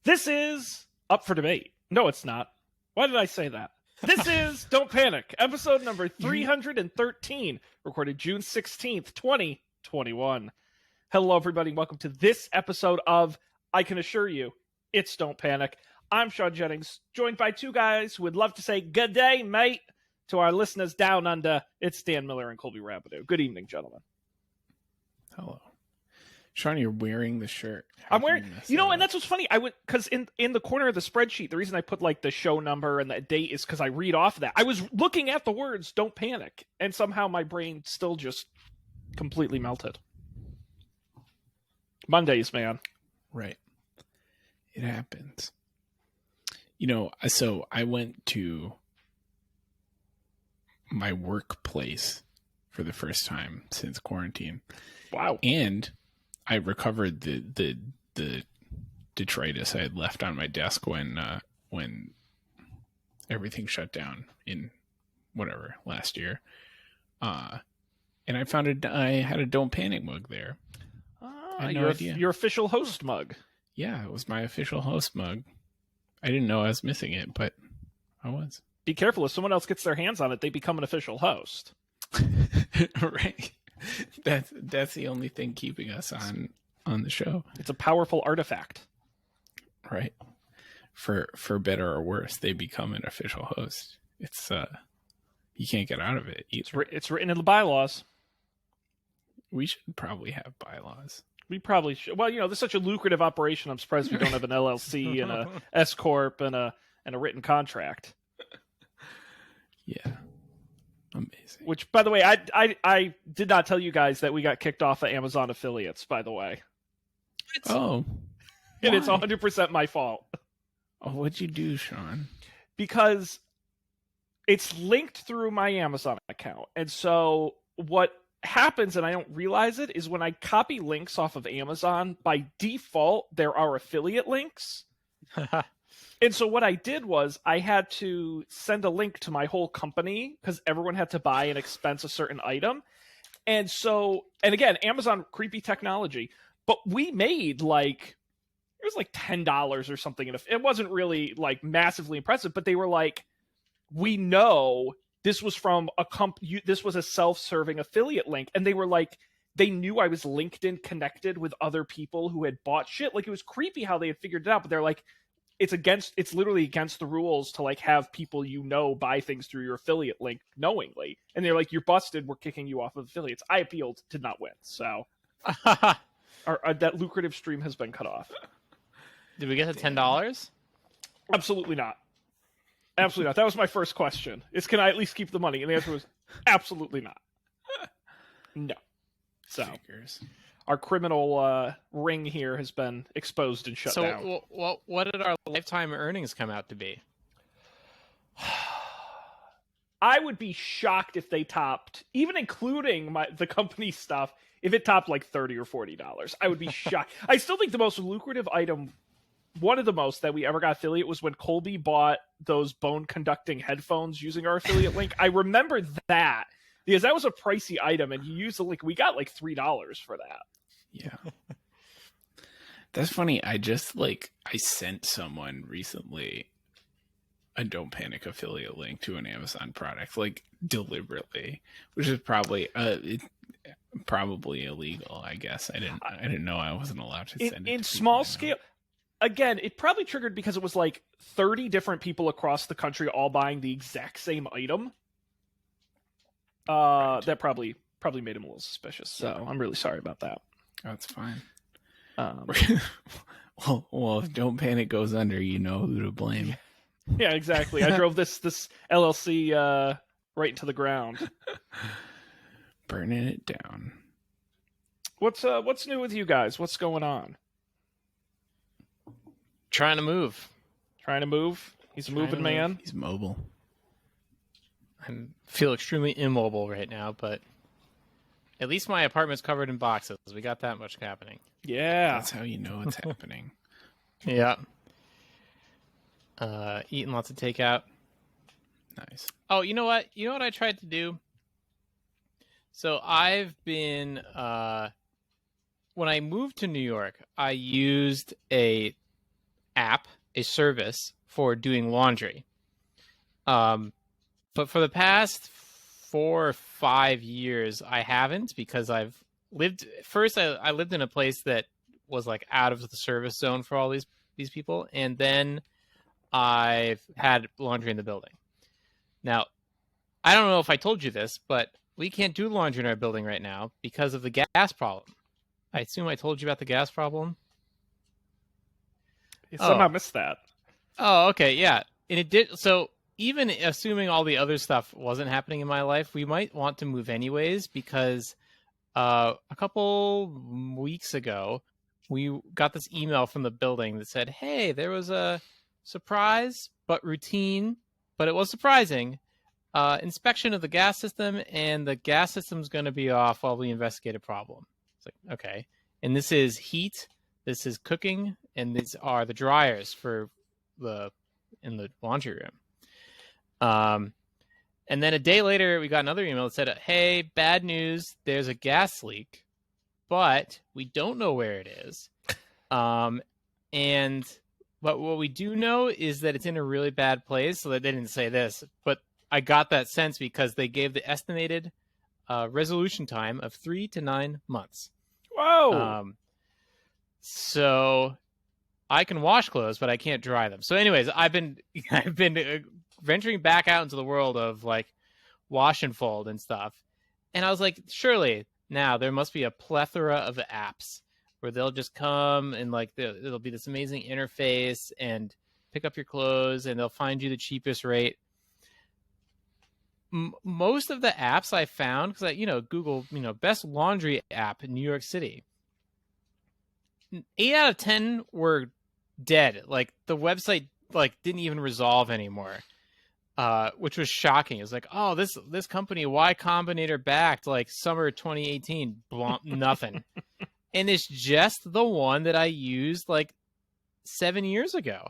This is up for debate. No, it's not. Why did I say that? This is Don't Panic, episode number 313, recorded June 16th, 2021. Hello, everybody. Welcome to this episode of I Can Assure You, It's Don't Panic. I'm Sean Jennings, joined by two guys who would love to say good day, mate, to our listeners down under. It's Dan Miller and Colby Rabideau. Good evening, gentlemen. Hello. Sean, you're wearing the shirt. I'm wearing, and that's what's funny. I would, because in the corner of the spreadsheet, the reason I put like the show number and the date is because I read off of that. I was looking at the words "Don't Panic," and somehow my brain still just completely melted. Mondays, man. Right. It happens. So I went to my workplace for the first time since quarantine. Wow. And I recovered the detritus I had left on my desk when everything shut down in last year. And I found I had a Don't Panic mug there. Your official host mug. Yeah, it was my official host mug. I didn't know I was missing it, but I was. Be careful, if someone else gets their hands on it, they become an official host. Right. That's the only thing keeping us on the show. It's a powerful artifact. Right. For better or worse, they become an official host. It's you can't get out of it either. It's written in the bylaws. We should probably have bylaws. We probably should. Well, this is such a lucrative operation. I'm surprised we don't have an LLC and a S corp and a written contract. Yeah. Amazing. Which, by the way, I did not tell you guys that we got kicked off of Amazon affiliates, by the way. Oh. And it's 100% my fault. Oh, what'd you do, Sean? Because it's linked through my Amazon account. And so what happens, and I don't realize it, is when I copy links off of Amazon, by default, there are affiliate links. And so what I did was I had to send a link to my whole company because everyone had to buy and expense a certain item. And again, Amazon, creepy technology, but we made it was like $10 or something. And it wasn't really like massively impressive, but they were like, we know this was from a company, this was a self-serving affiliate link. And they were like, they knew I was LinkedIn connected with other people who had bought shit. Like, it was creepy how they had figured it out, but they're like, it's literally against the rules to have people buy things through your affiliate link knowingly. And they're like, you're busted, we're kicking you off of affiliates. I appealed, did not win. So that lucrative stream has been cut off. Did we get to $10? Absolutely not. Absolutely not. That was my first question. Can I at least keep the money? And the answer was absolutely not. No. So Figures. Our criminal ring here has been exposed and shut down. So what did our lifetime earnings come out to be? I would be shocked if they topped, even including the company stuff, if it topped like $30 or $40. I would be shocked. I still think the most lucrative item, one of the most that we ever got affiliate, was when Colby bought those bone conducting headphones using our affiliate link. I remember that because that was a pricey item and he used the link. We got like $3 for that. Yeah. That's funny. I sent someone recently a Don't Panic affiliate link to an Amazon product, deliberately, which is probably probably illegal, I guess. I didn't know I wasn't allowed to send it in small scale. Again, it probably triggered because it was like 30 different people across the country all buying the exact same item. Right. That probably made him a little suspicious. So I'm really sorry about that. Oh, it's fine. Well, if Don't Panic goes under, you know who to blame. Yeah, exactly. I drove this LLC right into the ground. Burning it down. What's new with you guys? What's going on? Trying to move. He's a moving man. He's mobile. I feel extremely immobile right now, but at least my apartment's covered in boxes. We got that much happening. Yeah. That's how you know it's happening. Yeah. Eating lots of takeout. Nice. Oh, you know what? You know what I tried to do? So I've been when I moved to New York, I used a app, a service for doing laundry. But for the past 4 or 5 years, I haven't, because I lived in a place that was like out of the service zone for all these people, and then I've had laundry in the building. Now, I don't know if I told you this, but we can't do laundry in our building right now because of the gas problem. I assume I told you about the gas problem. Somehow missed that. Oh, okay, yeah. And it did. So even assuming all the other stuff wasn't happening in my life, we might want to move anyways, because a couple weeks ago, we got this email from the building that said, hey, there was a surprise but routine, but it was surprising, inspection of the gas system, and the gas system's going to be off while we investigate a problem. It's like, okay. And this is heat, this is cooking, and these are the dryers in the laundry room. And then a day later, we got another email that said, hey, bad news, there's a gas leak, but we don't know where it is. But what we do know is that it's in a really bad place. So they didn't say this, but I got that sense because they gave the estimated resolution time of 3 to 9 months. Whoa! So I can wash clothes, but I can't dry them. So, anyways, I've been venturing back out into the world of like wash and fold and stuff, and I was like, surely now there must be a plethora of apps where they'll just come and like it'll be this amazing interface and pick up your clothes, and they'll find you the cheapest rate. Most of the apps I found, because Google, best laundry app in New York City, 8 out of 10 were dead. Like the website didn't even resolve anymore, which was shocking. It's like, oh, this company Y Combinator backed like summer 2018, nothing. And it's just the one that I used like 7 years ago.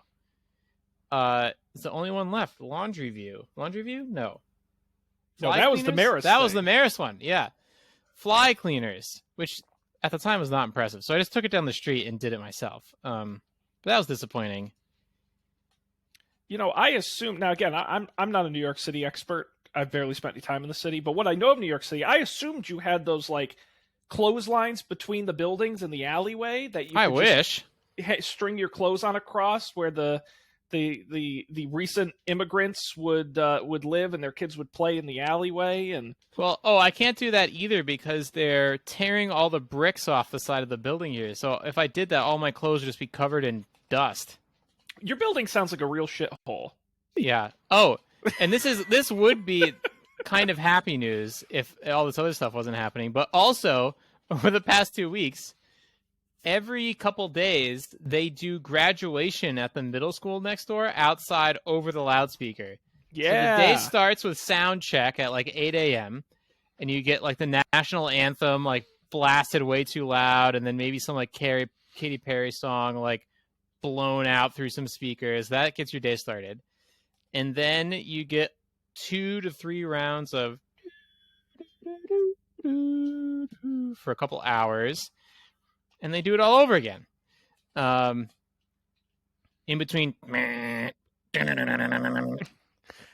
It's the only one left. Laundry View. No. No, that was the Maris. That was the Maris one. Yeah. Fly cleaners, which at the time was not impressive. So I just took it down the street and did it myself. But that was disappointing. I assume now. Again, I'm not a New York City expert. I've barely spent any time in the city. But what I know of New York City, I assumed you had those like clotheslines between the buildings and the alleyway that you. I wish. String your clothes on across where the recent immigrants would live and their kids would play in the alleyway. And I can't do that either because they're tearing all the bricks off the side of the building here. So if I did that, all my clothes would just be covered in dust. Your building sounds like a real shithole. Yeah. Oh, and this would be kind of happy news if all this other stuff wasn't happening. But also, over the past 2 weeks, every couple days, they do graduation at the middle school next door outside over the loudspeaker. Yeah. So the day starts with sound check at like 8 a.m. and you get like the national anthem like blasted way too loud, and then maybe some like Katy Perry song like blown out through some speakers. That gets your day started. And then you get 2 to 3 rounds of for a couple hours. And they do it all over again. In between.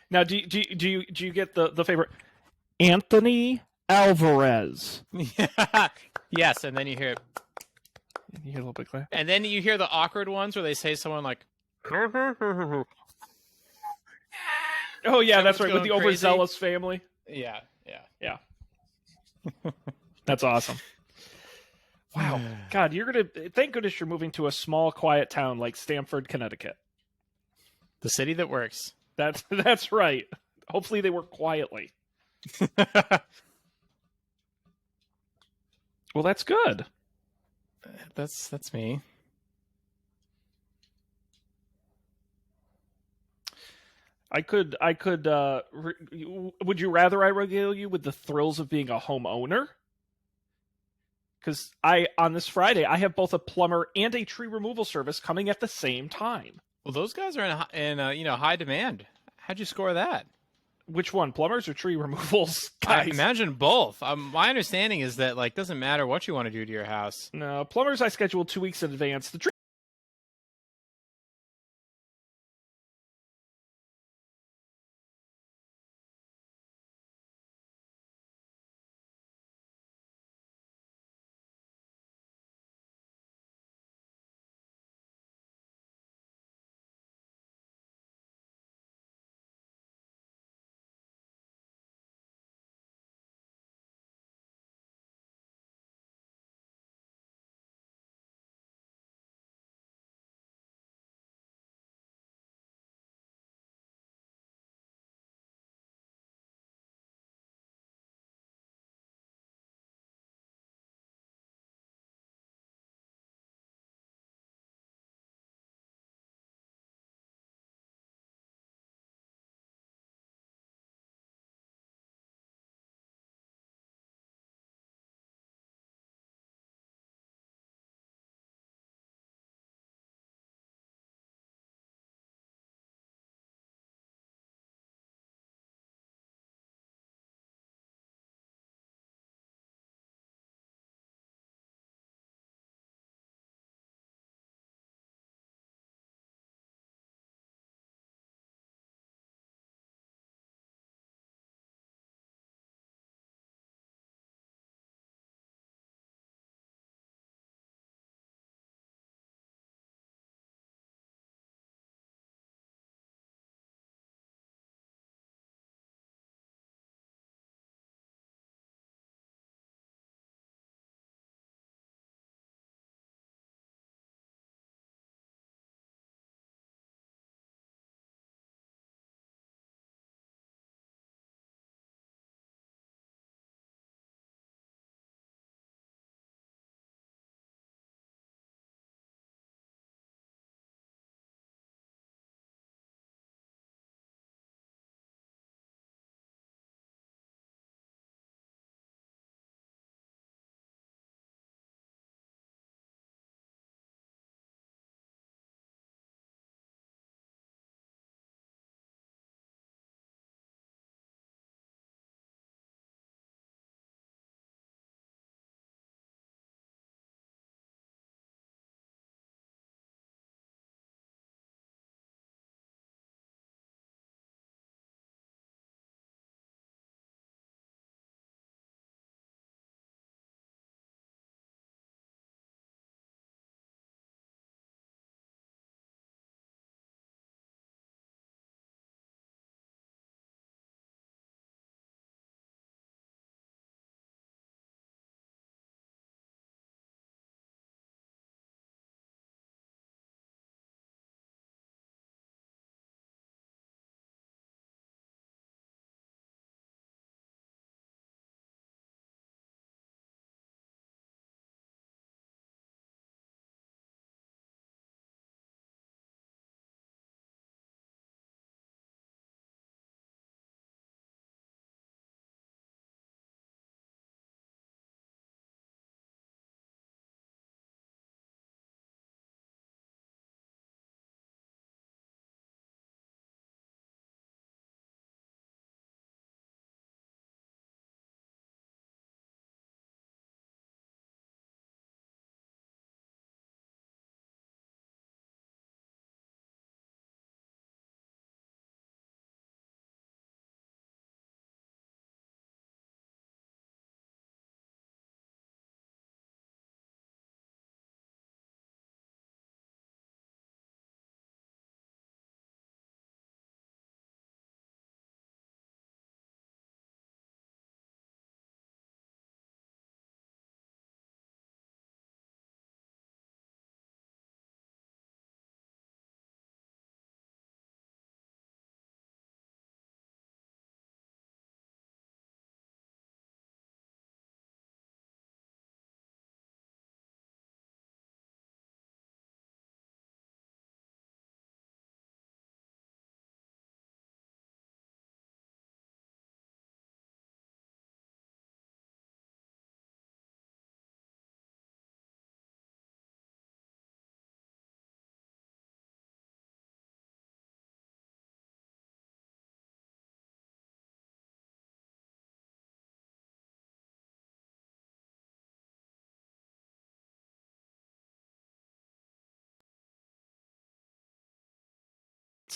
Now, do you get the favorite Anthony Alvarez? Yes, and then you hear it. You hear a little bit clear. And then you hear the awkward ones where they say someone like. Oh yeah, that's right, with the crazy. overzealous family. Yeah. That's awesome. Wow. God, thank goodness you're moving to a small, quiet town like Stamford, Connecticut. The city that works. That's right. Hopefully they work quietly. Well, that's good. That's me. Would you rather I regale you with the thrills of being a homeowner? Because on this Friday, I have both a plumber and a tree removal service coming at the same time. Well, those guys are in high demand. How'd you score that? Which one, plumbers or tree removals guys? I imagine both. My understanding is that doesn't matter what you want to do to your house. No, plumbers I schedule 2 weeks in advance. The tree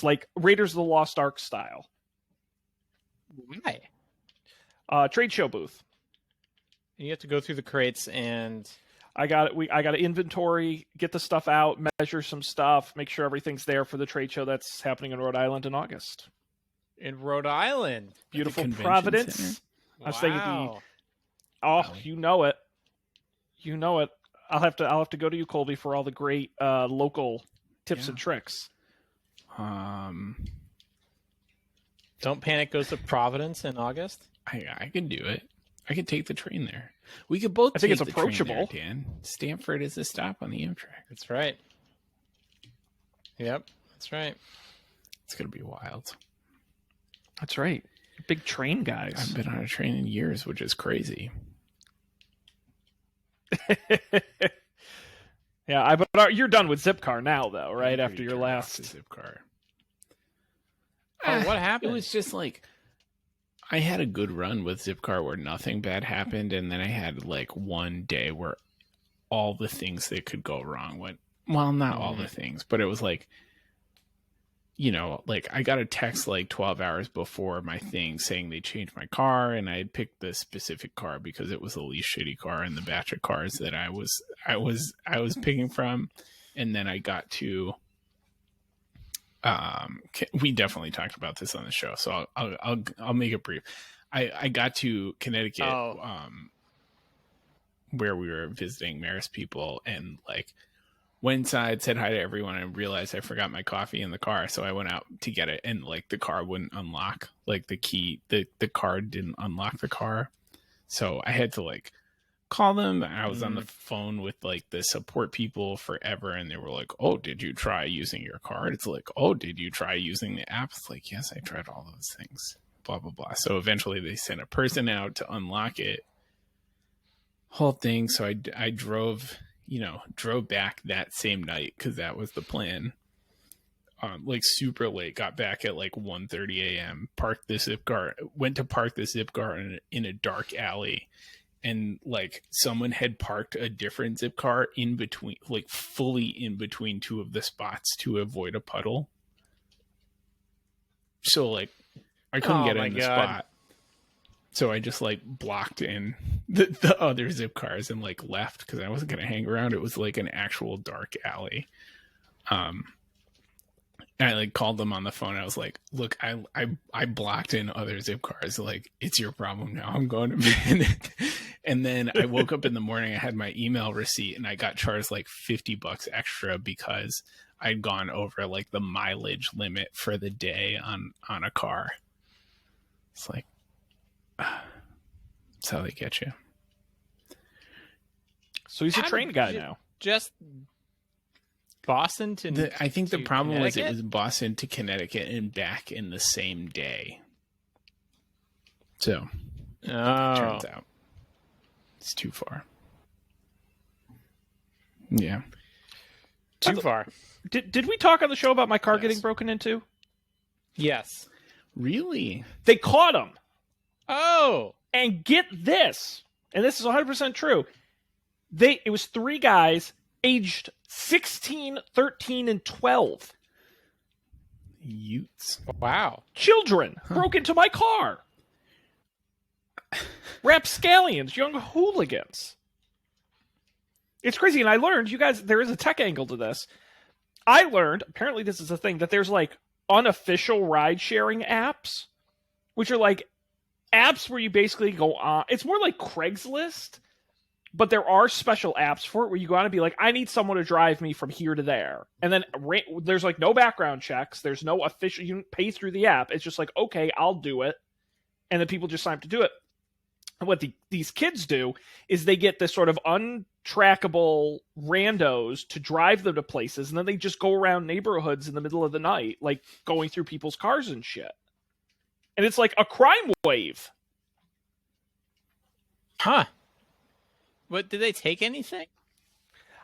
like Raiders of the Lost Ark style. Why? Trade show booth. You have to go through the crates and I got to inventory, get the stuff out, measure some stuff, make sure everything's there for the trade show that's happening in Rhode Island in August. in Rhode Island. Beautiful convention Providence. center? I was thinking Wow. Oh, Valley. you know it. You know it. I'll have to go to you, Colby, for all the great local tips Yeah. and tricks. Don't Panic goes to Providence in August. I can do it. I could take the train there. We could both. I think take it's the train there, approachable. Dan. Stanford is a stop on the Amtrak. That's right. Yep, that's right. It's gonna be wild. That's right. Big train I've guys. been on a train in years, which is crazy. Yeah, but you're done with Zipcar now, though, right? I'm After pretty your turned off last. the zip car. Oh, what happened? It was just like I had a good run with Zipcar where nothing bad happened, and then I had like one day where all the things that could go wrong went. Well, not all the things, but it was like, you know, like I got a text like 12 hours before my thing saying they changed my car, and I had picked the specific car because it was the least shitty car in the batch of cars that I was picking from, and then I got to. We definitely talked about this on the show, so I'll make it brief. I got to Connecticut, where we were visiting Marist people, and like went inside, said hi to everyone, and realized I forgot my coffee in the car, so I went out to get it, and like the car wouldn't unlock, like the key, the card didn't unlock the car, so I had to like call them. I was on the phone with like the support people forever, and they were like, "Oh, did you try using your card?" It's like, "Oh, did you try using the app?" It's like, "Yes, I tried all those things." Blah blah blah. So eventually they sent a person out to unlock it. Whole thing. So I drove back that same night because that was the plan. Like super late, got back at like 1:30 a.m. Parked the Zipcar. Went to park the Zipcar in a dark alley. And like someone had parked a different Zipcar in between, like fully in between two of the spots to avoid a puddle. So like I couldn't get in the spot. So I just like blocked in the other Zipcars and like left because I wasn't going to hang around. It was like an actual dark alley. I like called them on the phone. I was like, "Look, I blocked in other Zipcars. Like, it's your problem now. I'm going to Panic." And then I woke up in the morning. I had my email receipt, and I got charged like $50 extra because I'd gone over like the mileage limit for the day on a car. It's like, that's how they get you. So he's a How train did guy you- now. Just Boston to. I think the to problem was it Connecticut? was Boston to Connecticut and back in the same day. So Oh, turns out it's too far. Yeah. too far. Did we talk on the show about my car Yes. getting broken into? Yes. Really? They caught him. Oh, And get this, and this is 100% true. It was three guys aged 16, 13, and 12. Utes. wow. Children broke into my car. Rapscallions, young hooligans. It's crazy, and I learned, you guys, there is a tech angle to this. I learned, apparently this is a thing, that there's like unofficial ride-sharing apps, which are like apps where you basically go on. It's more like Craigslist, but there are special apps for it where you go on and be like, I need someone to drive me from here to there. And then there's like no background checks. There's no official, you don't pay through the app. It's just like, okay, I'll do it. And then people just sign up to do it. And what these kids do is they get this sort of untrackable randos to drive them to places, and then they just go around neighborhoods in the middle of the night, like going through people's cars and shit. And it's like a crime wave. Huh. But did they take anything?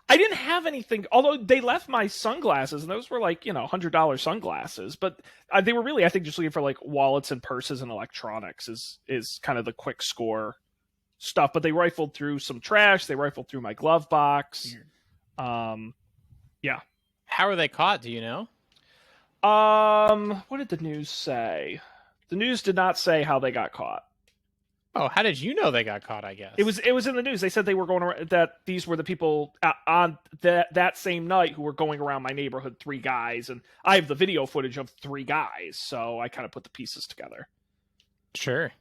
I didn't have anything, although they left my sunglasses, and those were like, $100 sunglasses. But they were really, I think, just looking for like wallets and purses and electronics is kind of the quick score stuff. But they rifled through some trash. They rifled through my glove box. How were they caught? Do you know? What did the news say? The news did not say how they got caught. Oh, how did you know they got caught? I guess It was in the news. They said they were going around, that these were the people on that same night who were going around my neighborhood. 3 guys, and I have the video footage of 3 guys, so I kind of put the pieces together. Sure.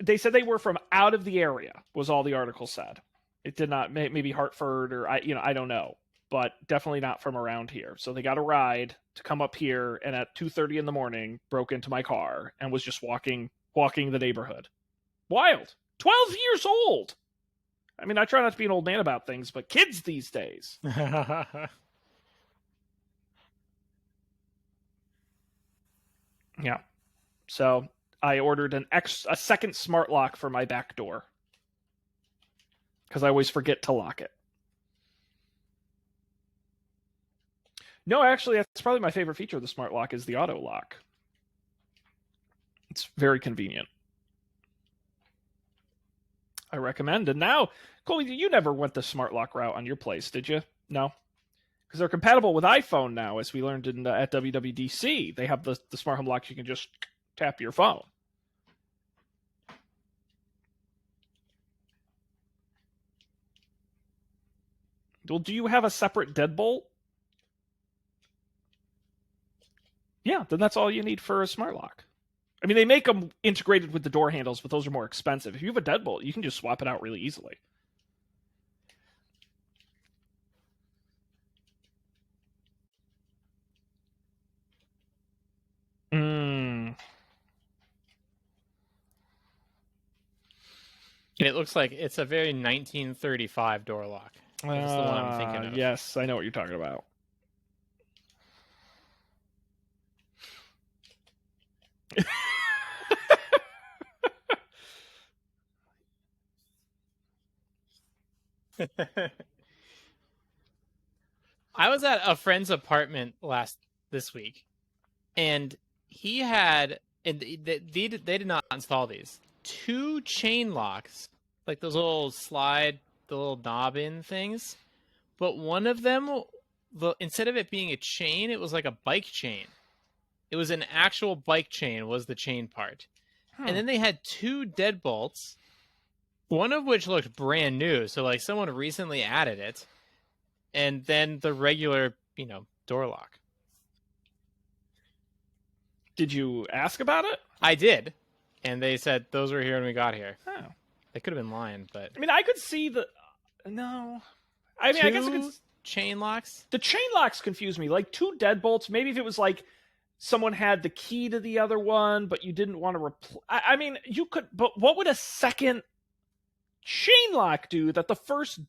They said they were from out of the area. Was all the article said. It did not, maybe Hartford or I don't know, but definitely not from around here. So they got a ride to come up here, and at 2:30 in the morning broke into my car and was just walking the neighborhood. Wild. 12 years old. I mean, I try not to be an old man about things, but kids these days. Yeah. So I ordered a second smart lock for my back door because I always forget to lock it. No, actually, that's probably my favorite feature of the smart lock is the auto lock. It's very convenient. I recommend. And now, Colby, you never went the smart lock route on your place, did you? No? Because they're compatible with iPhone now, as we learned at WWDC. They have the smart home locks you can just tap your phone. Well, do you have a separate deadbolt? Yeah, then that's all you need for a smart lock. I mean, they make them integrated with the door handles, but those are more expensive. If you have a deadbolt, you can just swap it out really easily. It looks like it's a very 1935 door lock. That's the one I'm thinking of. Yes, I know what you're talking about. I was at a friend's apartment this week, and he had, and they did not install these 2 chain locks, like those little slide the little knob in things, but one of them, instead of it being a chain, it was like a bike chain. It was an actual bike chain was the chain part. And then they had 2 deadbolts, one of which looked brand new, so like someone recently added it, and then the regular, door lock. Did you ask about it? I did, and they said those were here when we got here. Oh. They could have been lying, but I mean, I could see no. I mean, I guess I could. Chain locks? The chain locks confuse me. Like 2 deadbolts, maybe if it was like someone had the key to the other one, but you didn't want to I mean, you could, but what would a second chain lock do that the first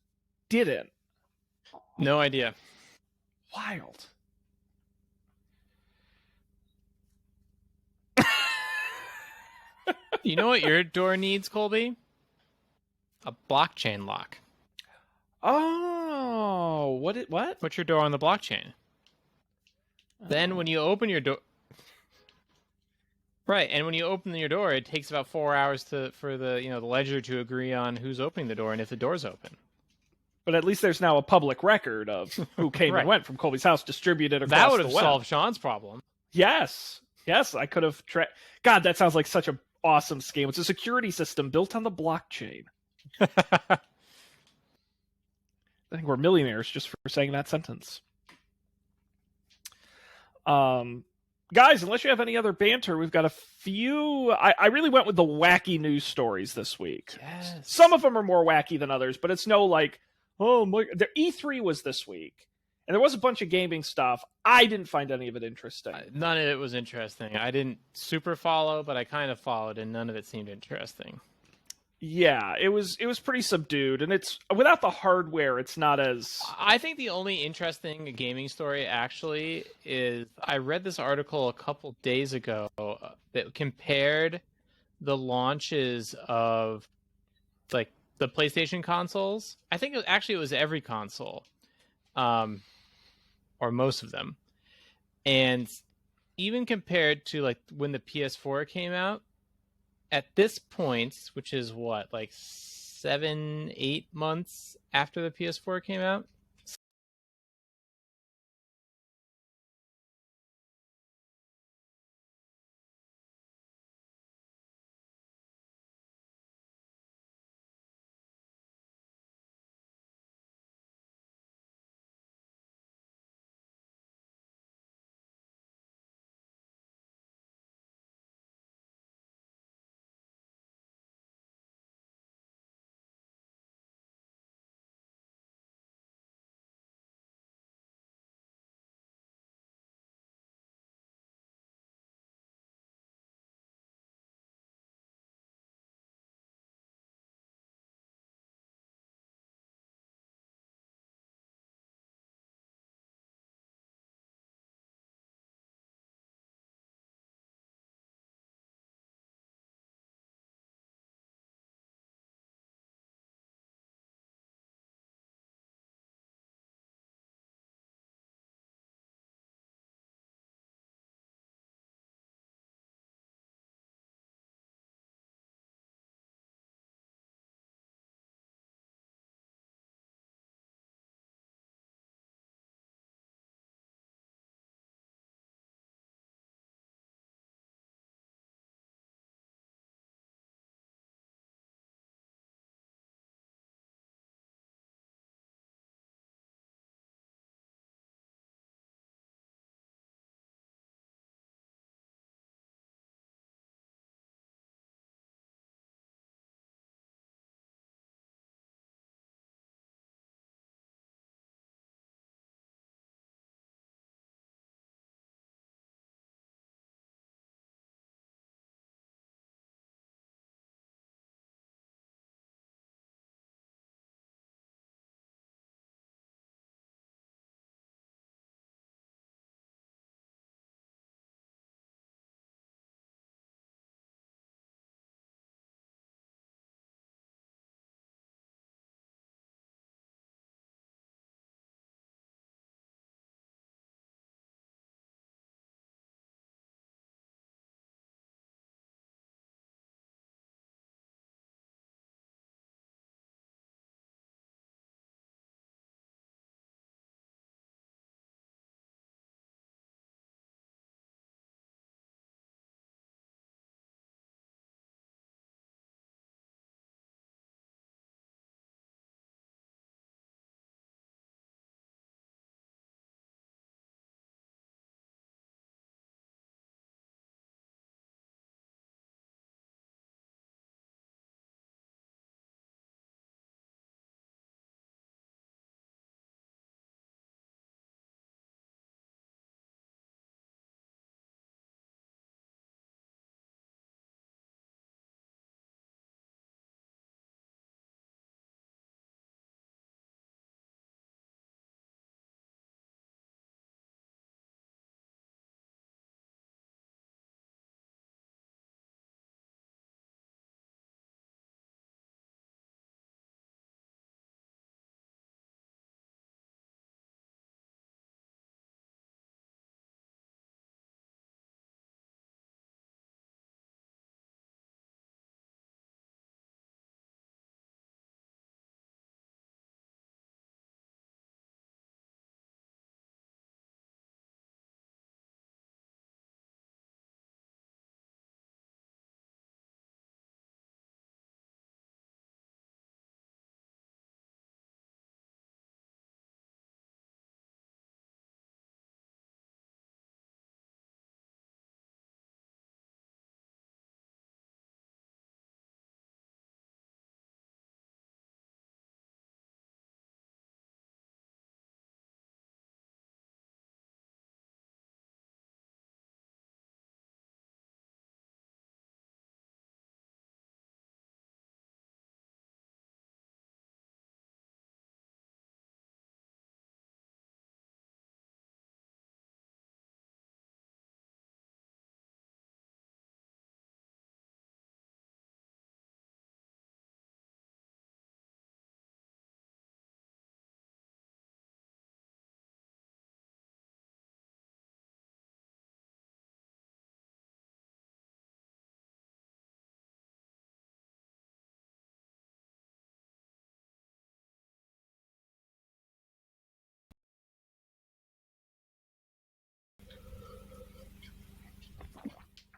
didn't? No idea. Wild. You know what your door needs, Colby? A blockchain lock. Oh, what? Put your door on the blockchain. Then when you open your door, right, and when you open your door, it takes about 4 hours for the ledger to agree on who's opening the door and if the door's open. But at least there's now a public record of who came right. and went from Colby's house, distributed across that would have the web. solved Sean's problem. Yes, I could have. God, that sounds like such an awesome scheme. It's a security system built on the blockchain. I think we're millionaires just for saying that sentence. Guys, unless you have any other banter, we've got a few. I really went with the wacky news stories this week. Yes. Some of them are more wacky than others, but it's no like, oh my. The E3 was this week, and there was a bunch of gaming stuff. I didn't find any of it interesting. None of it was interesting. I didn't super follow, but I kind of followed, and none of it seemed interesting. Yeah, it was pretty subdued, and it's without the hardware, it's not as. I think the only interesting gaming story actually is I read this article a couple days ago that compared the launches of like the PlayStation consoles. I think it was every console, or most of them, and even compared to like when the PS4 came out. At this point, which is what, like 7-8 months after the PS4 came out.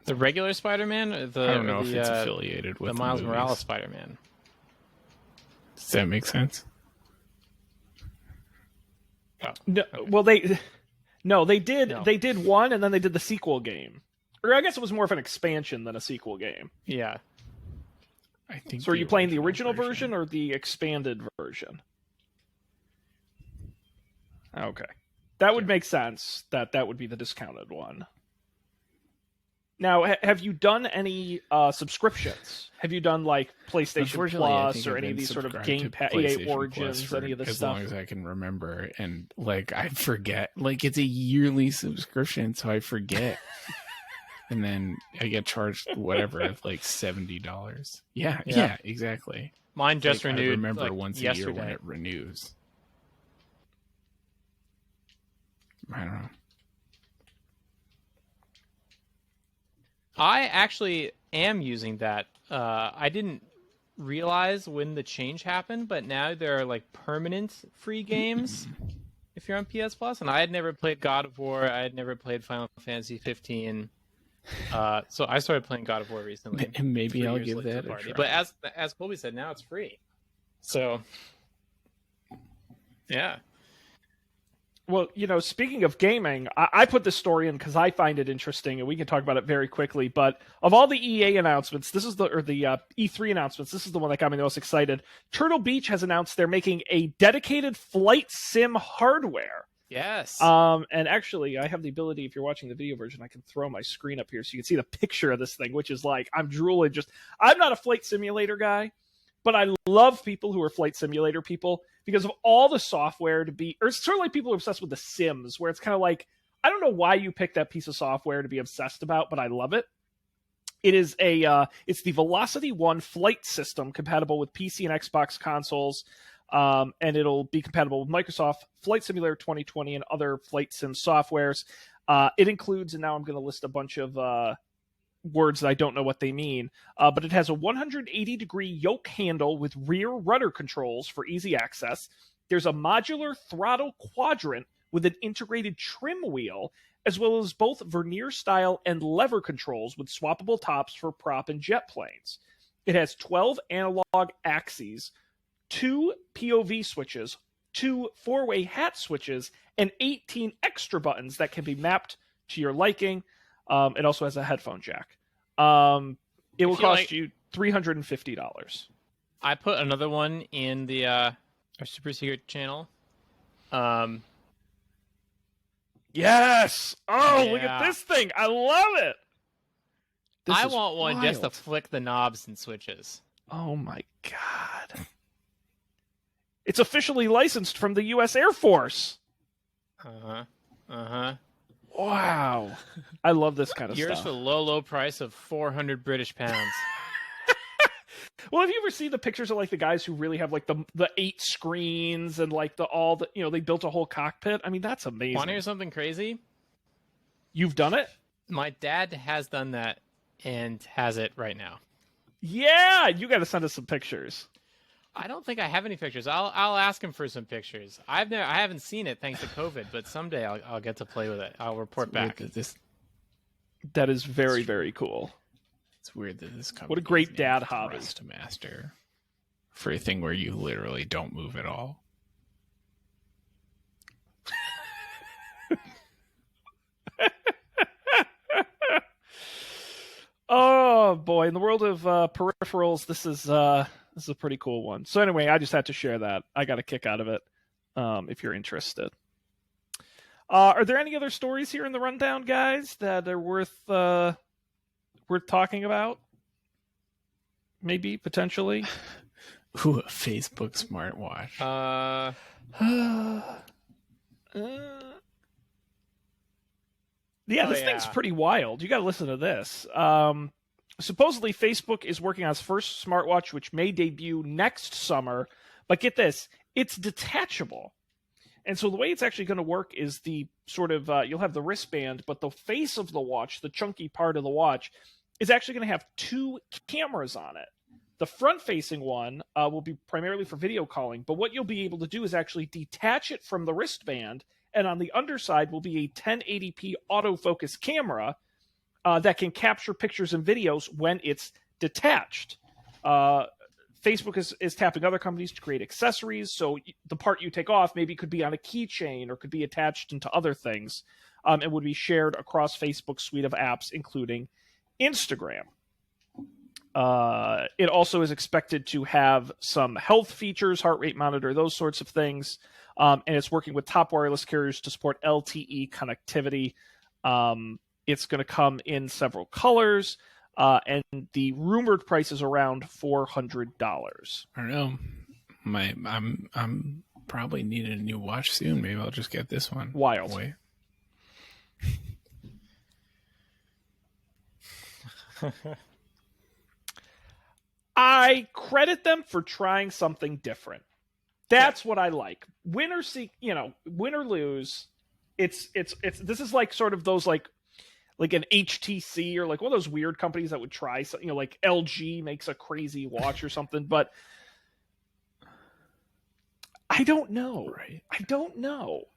The regular Spider-Man, or I don't know or if the, it's affiliated with the Miles movies. Morales Spider-Man. Does that make sense? No, well, they did. No. They did one, and then they did the sequel game. Or I guess it was more of an expansion than a sequel game. Yeah. I think. So are you playing the original version or the expanded version? Okay. That would make sense. That would be the discounted one. Now, have you done any subscriptions? Have you done like PlayStation Unfortunately, I Plus think or I've any of been these sort of subscribed Game to Pass, EA PlayStation Plus Origins, for any of this as stuff? long as I can remember, and like I forget, like it's a yearly subscription, so I forget, and then I get charged whatever, like $70. Yeah, exactly. Mine just Like, renewed. I remember like, once yesterday. a year when it renews. I don't know. I actually am using that. I didn't realize when the change happened, but now there are like permanent free games if you're on PS Plus. And I had never played God of War. I had never played Final Fantasy 15. So I started playing God of War recently. And maybe 3 I'll years give late to that the a party. try. But as Colby said, now it's free. So yeah. Well, speaking of gaming, I put this story in because I find it interesting, and we can talk about it very quickly. But of all the EA announcements, this is the E3 announcements. This is the one that got me the most excited. Turtle Beach has announced they're making a dedicated flight sim hardware. Yes. And actually, I have the ability, if you're watching the video version, I can throw my screen up here so you can see the picture of this thing, which is like, I'm drooling. I'm not a flight simulator guy, but I love people who are flight simulator people because of all the software to be, or sort of like people who are obsessed with The Sims, where it's kind of like, I don't know why you picked that piece of software to be obsessed about, but I love it. It is it's the Velocity 1 flight system compatible with PC and Xbox consoles. And it'll be compatible with Microsoft Flight Simulator 2020 and other flight sim softwares. It includes, and now I'm going to list a bunch of words that I don't know what they mean, but it has a 180-degree yoke handle with rear rudder controls for easy access. There's a modular throttle quadrant with an integrated trim wheel, as well as both vernier style and lever controls with swappable tops for prop and jet planes. It has 12 analog axes, 2 POV switches, 2 4-way hat switches, and 18 extra buttons that can be mapped to your liking. It also has a headphone jack. It will cost you $350. I put another one in the our super secret channel. Yes! Oh, look Yeah. at this thing! I love it! This I is want one just to wild. flick the knobs and switches. Oh my god. It's officially licensed from the U.S. Air Force. Wow. I love this kind of Yours stuff. for the low price of 400 British pounds. Well, have you ever seen the pictures of like the guys who really have like the 8 screens and like they built a whole cockpit? I mean, that's amazing. Want to hear something crazy? You've done it? My dad has done that and has it right now. Yeah, you got to send us some pictures. I don't think I have any pictures. I'll ask him for some pictures. I haven't seen it thanks to COVID, but someday I'll get to play with it. I'll report back. That is very, very cool. It's weird that this company What a great is named dad hobby. Thrustmaster for a thing where you literally don't move at all. Oh boy, in the world of peripherals, this is a pretty cool one. So anyway, I just had to share that. I got a kick out of it. If you're interested, are there any other stories here in the rundown, guys, that are worth talking about? Maybe potentially. Ooh, a Facebook smartwatch. Yeah, this thing's pretty wild. You got to listen to this. Supposedly, Facebook is working on its first smartwatch, which may debut next summer. But get this, it's detachable. And so the way it's actually going to work is the sort of, you'll have the wristband, but the face of the watch, the chunky part of the watch, is actually going to have 2 cameras on it. The front-facing one will be primarily for video calling, but what you'll be able to do is actually detach it from the wristband, and on the underside will be a 1080p autofocus camera, that can capture pictures and videos when it's detached. Facebook is tapping other companies to create accessories. So the part you take off maybe could be on a keychain or could be attached into other things, and would be shared across Facebook's suite of apps, including Instagram. It also is expected to have some health features, heart rate monitor, those sorts of things. And it's working with top wireless carriers to support LTE connectivity. It's going to come in several colors. And the rumored price is around $400. I don't know. I'm probably needing a new watch soon. Maybe I'll just get this one. Wild. Boy. I credit them for trying something different. That's what I like. Win or lose. It's this is like sort of those like an HTC or like one of those weird companies that would try something, like LG makes a crazy watch or something, but I don't know. Right. I don't know.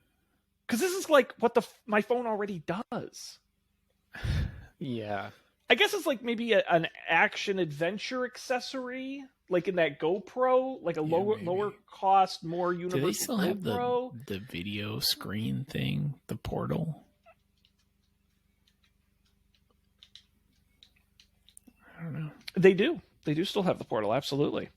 Because this is like what my phone already does. Yeah. I guess it's like maybe an action adventure accessory, like in that GoPro, like a lower cost, more universal. Do they still have GoPro. the video screen thing, the portal? I don't know. They do. They do still have the portal, absolutely.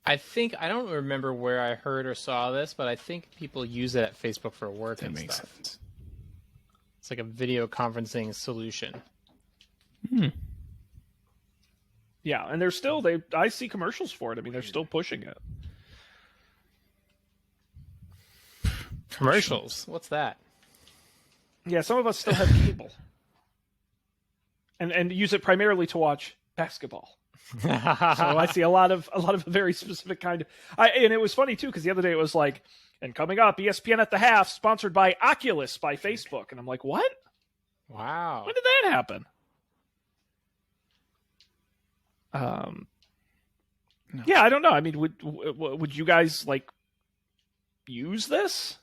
I don't remember where I heard or saw this, but I think people use it at Facebook for work That and makes stuff. sense. It's like a video conferencing solution. Yeah, and I see commercials for it. I mean, they're still pushing it. Commercials? What's that? Yeah, some of us still have cable. And use it primarily to watch basketball. So I see a lot of a very specific kind of. And it was funny too, because the other day it was like, and coming up, ESPN at the half, sponsored by Oculus by Facebook, and I'm like, what? Wow. When did that happen? No. Yeah, I don't know. I mean, would you guys like use this?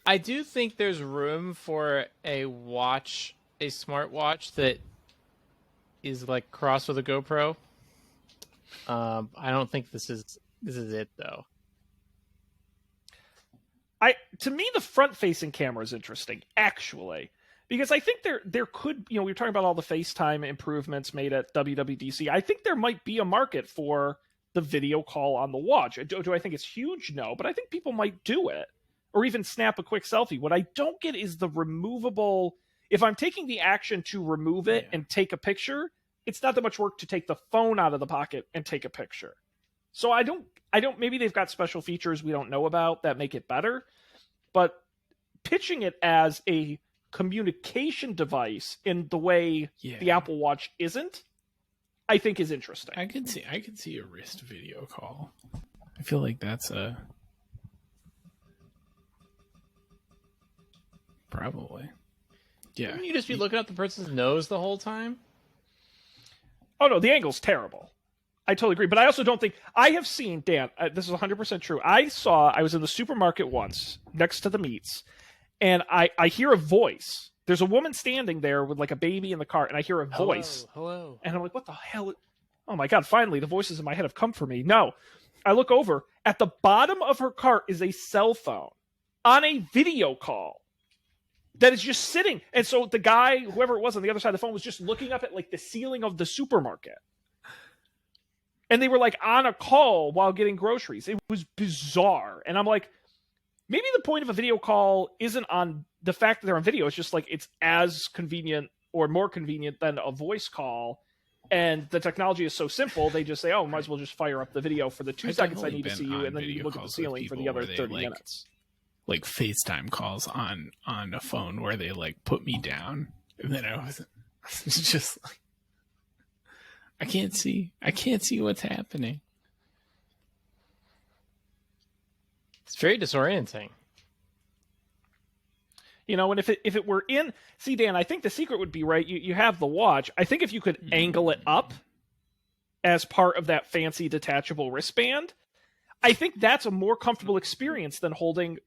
I do think there's room for a smartwatch that is like crossed with a GoPro. I don't think this is it though. To me, the front-facing camera is interesting, actually, because I think there could, we were talking about all the FaceTime improvements made at WWDC. I think there might be a market for the video call on the watch. Do I think it's huge? No, but I think people might do it, or even snap a quick selfie. What I don't get is the removable. If I'm taking the action to remove it and take a picture, it's not that much work to take the phone out of the pocket and take a picture. So I don't, maybe they've got special features we don't know about that make it better, but pitching it as a communication device in the way the Apple Watch isn't, I think is interesting. I could see a wrist video call. I feel like that's probably. Yeah. Wouldn't you just be looking at the person's nose the whole time? Oh no, the angle's terrible. I totally agree. But I also don't think I have seen, Dan, this is 100% true. I was in the supermarket once next to the meats, and I hear a voice. There's a woman standing there with like a baby in the cart, and I hear a voice. Hello. And I'm like, what the hell? Oh my God, finally, the voices in my head have come for me. No. I look over. At the bottom of her cart is a cell phone on a video call that is just sitting. And so the guy, whoever it was on the other side of the phone, was just looking up at like the ceiling of the supermarket. And they were like on a call while getting groceries. It was bizarre. And I'm like, maybe the point of a video call isn't on the fact that they're on video. It's just like it's as convenient or more convenient than a voice call. And the technology is so simple, they just say, oh, might as well just fire up the video for the 2 seconds I need to see you, and then you look at the ceiling for the other 30 minutes. Like FaceTime calls on a phone where they like put me down, and then I was just like, I can't see what's happening. It's very disorienting. And if it were in, see, Dan, I think the secret would be, right, you have the watch. I think if you could angle it up as part of that fancy detachable wristband, I think that's a more comfortable experience than holding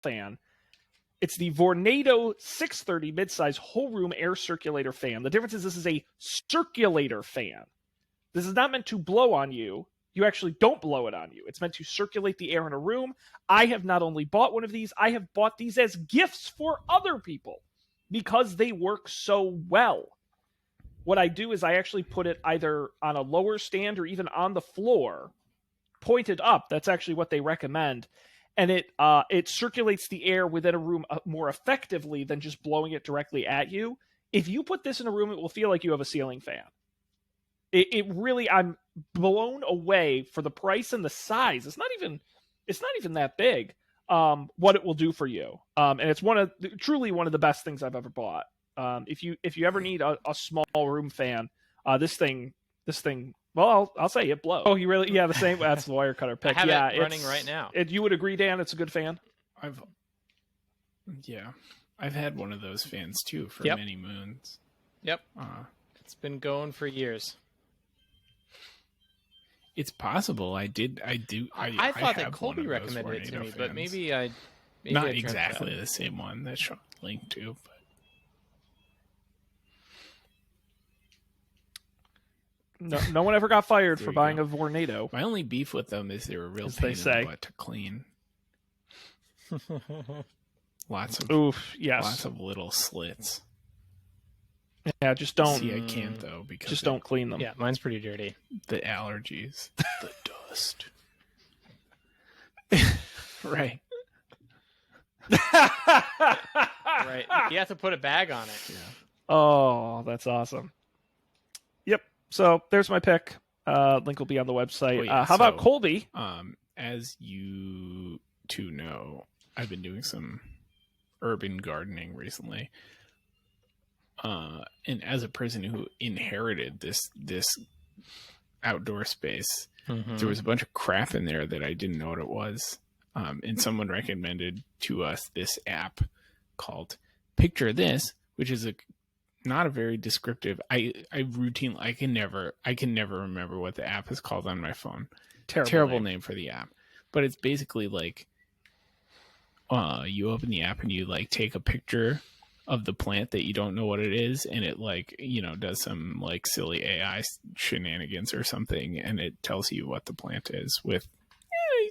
fan. It's the Vornado 630 midsize whole room air circulator fan. The difference is this is a circulator fan. This is not meant to blow on you. You actually don't blow it on you. It's meant to circulate the air in a room. I have not only bought one of these, I have bought these as gifts for other people because they work so well. What I do is I actually put it either on a lower stand or even on the floor, pointed up. That's actually what they recommend. And it circulates the air within a room more effectively than just blowing it directly at you. If you put this in a room, it will feel like you have a ceiling fan. It really, I'm blown away for the price and the size. It's not even that big. What it will do for you, and it's truly one of the best things I've ever bought. If you ever need a small room fan, this thing. Well, I'll say it blows. Oh, you really? Yeah, the same. That's the wire cutter pick. I have yeah, it running right now. You would agree, Dan? It's a good fan. I've had one of those fans too for many moons. Yep, it's been going for years. It's possible. I do. I thought that Colby recommended it to me, but maybe not exactly the same one that Sean linked to, but. No one ever got fired There for you buying go. a Vornado. My only beef with them is they're a real As pain they in say. the butt to clean. Lots of Yes. little slits. Yeah, just don't. See, I can't though because Just don't clean them. Yeah, mine's pretty dirty. the allergies, the dust. Right. Right. You have to put a bag on it. Yeah. Oh, that's awesome. Yep. So there's my pick. Link will be on the website. Oh, yeah, How about so- Colby? As you two know, I've been doing some urban gardening recently. And as a person who inherited this outdoor space, there was a bunch of crap in there that I didn't know what it was. And someone recommended to us this app called Picture This, which is not a very descriptive. I can never remember what the app is called on my phone. Terrible name for the app. But it's basically like you open the app and you like take a picture of the plant that you don't know what it is, and it like, does some like silly AI shenanigans or something, and it tells you what the plant is with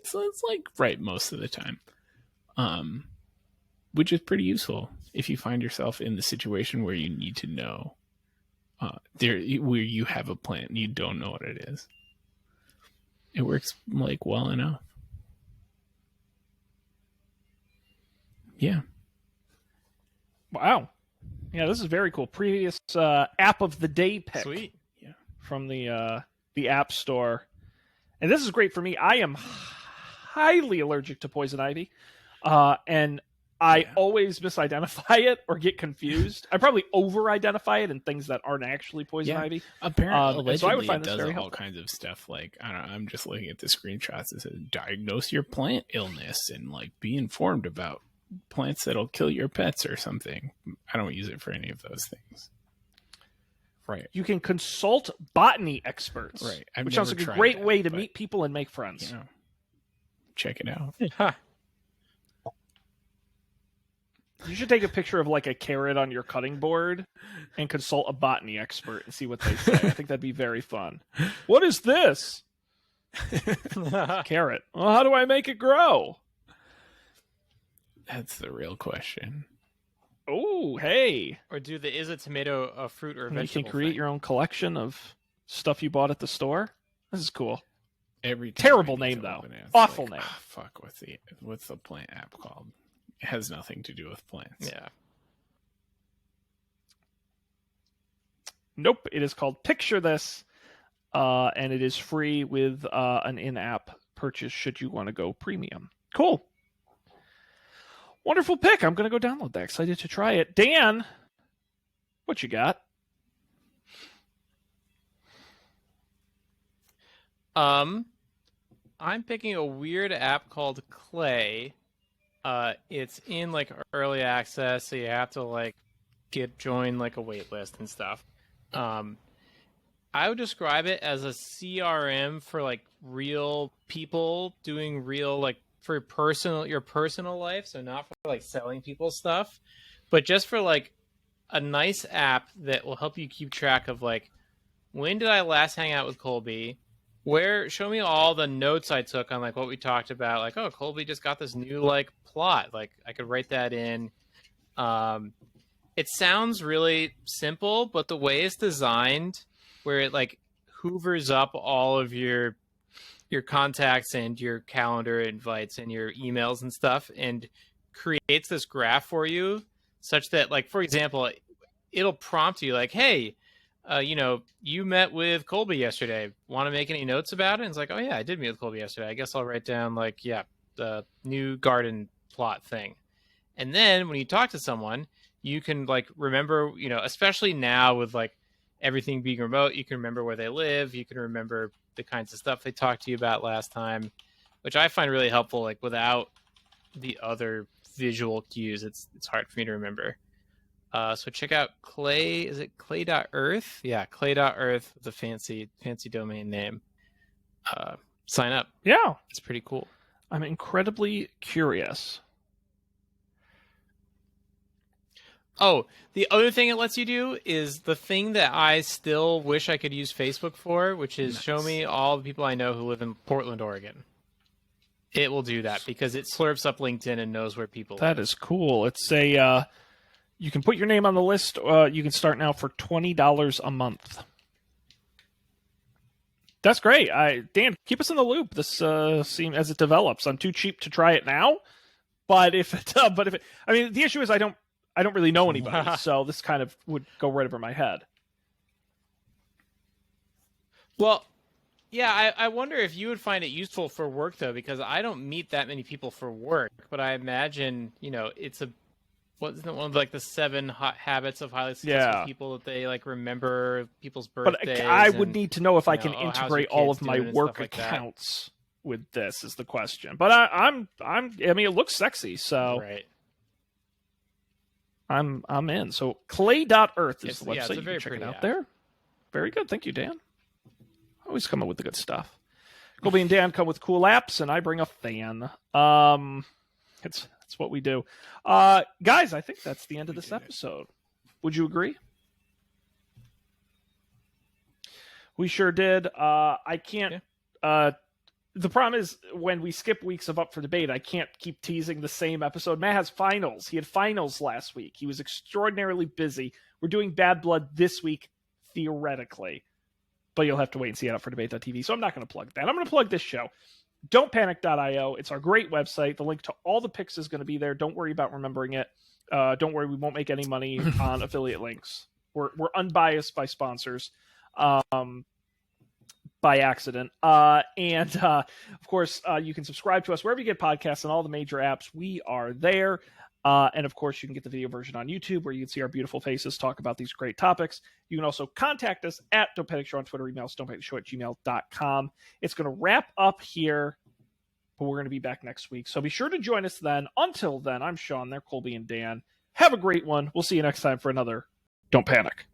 it's like right most of the time. Which is pretty useful if you find yourself in the situation where you need to know where you have a plant and you don't know what it is. It works like well enough. Yeah. Wow. Yeah, this is very cool. Previous app of the day pick. Sweet. From the App Store. And this is great for me. I am highly allergic to poison ivy. And I always misidentify it or get confused. I probably over-identify it in things that aren't actually poison ivy. Apparently, so I would find it this does very all helpful. kinds of stuff. Like, I don't know, I'm just looking at the screenshots. It says diagnose your plant illness and like be informed about plants that'll kill your pets or something. I don't use it for any of those things. Right. You can consult botany experts. Right. I've which sounds never like a tried great that, way to but, meet people and make friends. Check it out. You should take a picture of like a carrot on your cutting board and consult a botany expert and see what they say. I think that'd be very fun. What is this? Carrot. Well, how do I make it grow? That's the real question. Oh, hey. Or is a tomato a fruit or a And you vegetable? can create your own collection of stuff you bought at the store. This is cool. Every time Terrible I need name, to though. open it, it's Awful like, name. Fuck, what's the plant app called? It has nothing to do with plants. Yeah. Nope. It is called Picture This, and it is free with an in-app purchase should you want to go premium. Cool. Wonderful pick. I'm going to go download that. Excited to try it. Dan, what you got? I'm picking a weird app called Clay. It's in like early access, so you have to like join like a wait list and stuff. I would describe it as a CRM for like real people doing real like for your personal life, so not for like selling people stuff, but just for like a nice app that will help you keep track of like, when did I last hang out with Colby? Show me all the notes I took on like what we talked about. Like, oh, Colby just got this new like plot. Like I could write that in. It sounds really simple, but the way it's designed, where it like hoovers up all of your contacts and your calendar invites and your emails and stuff, and creates this graph for you, such that like, for example, it'll prompt you like, hey, you met with Colby yesterday. Want to make any notes about it? And it's like, oh yeah, I did meet with Colby yesterday. I guess I'll write down like, yeah, the new garden plot thing. And then when you talk to someone, you can like remember, especially now with like everything being remote, you can remember where they live. You can remember the kinds of stuff they talked to you about last time, which I find really helpful. Like without the other visual cues, it's hard for me to remember. So check out Clay. Is it clay.earth? Yeah, clay.earth with a fancy domain name. Sign up. Yeah. It's pretty cool. I'm incredibly curious. Oh, the other thing it lets you do is the thing that I still wish I could use Facebook for, which is show me all the people I know who live in Portland, Oregon. It will do that because it slurps up LinkedIn and knows where people live. That is cool. It's you can put your name on the list. You can start now for $20 a month. That's great. Dan, keep us in the loop. This seems as it develops. I'm too cheap to try it now, but the issue is I don't really know anybody, so this kind of would go right over my head. Well, yeah, I wonder if you would find it useful for work though, because I don't meet that many people for work, but I imagine it's wasn't it one of like the 7 habits of highly successful people that they like remember people's birthdays? But I would need to know if I can integrate all of my work accounts with this. Is the question. But I mean, it looks sexy, so right. I'm in. So clay.earth is the website. Yeah, it's a you very can check it pretty out app. there. Very good. Thank you, Dan. Always come up with the good stuff. Colby and Dan come with cool apps, and I bring a fan. It's what we do. Guys, I think that's the end of this episode. Would you agree? We sure did. I can't... the problem is when we skip weeks of Up for Debate, I can't keep teasing the same episode. Matt has finals. He had finals last week. He was extraordinarily busy. We're doing Bad Blood this week, theoretically. But you'll have to wait and see it UpForDebate.tv. So I'm not going to plug that. I'm going to plug this show. Don'tPanic.io. It's our great website. The link to all the picks is going to be there. Don't worry about remembering it. Don't worry, we won't make any money on affiliate links. We're unbiased by sponsors. By accident. And of course, you can subscribe to us wherever you get podcasts and all the major apps. We are there. And of course, you can get the video version on YouTube where you can see our beautiful faces talk about these great topics. You can also contact us at Don't Panic Show on Twitter, email us don'tpanicshow@gmail.com. It's going to wrap up here, but we're going to be back next week. So be sure to join us then. Until then, I'm Sean. They're Colby and Dan. Have a great one. We'll see you next time for another Don't Panic.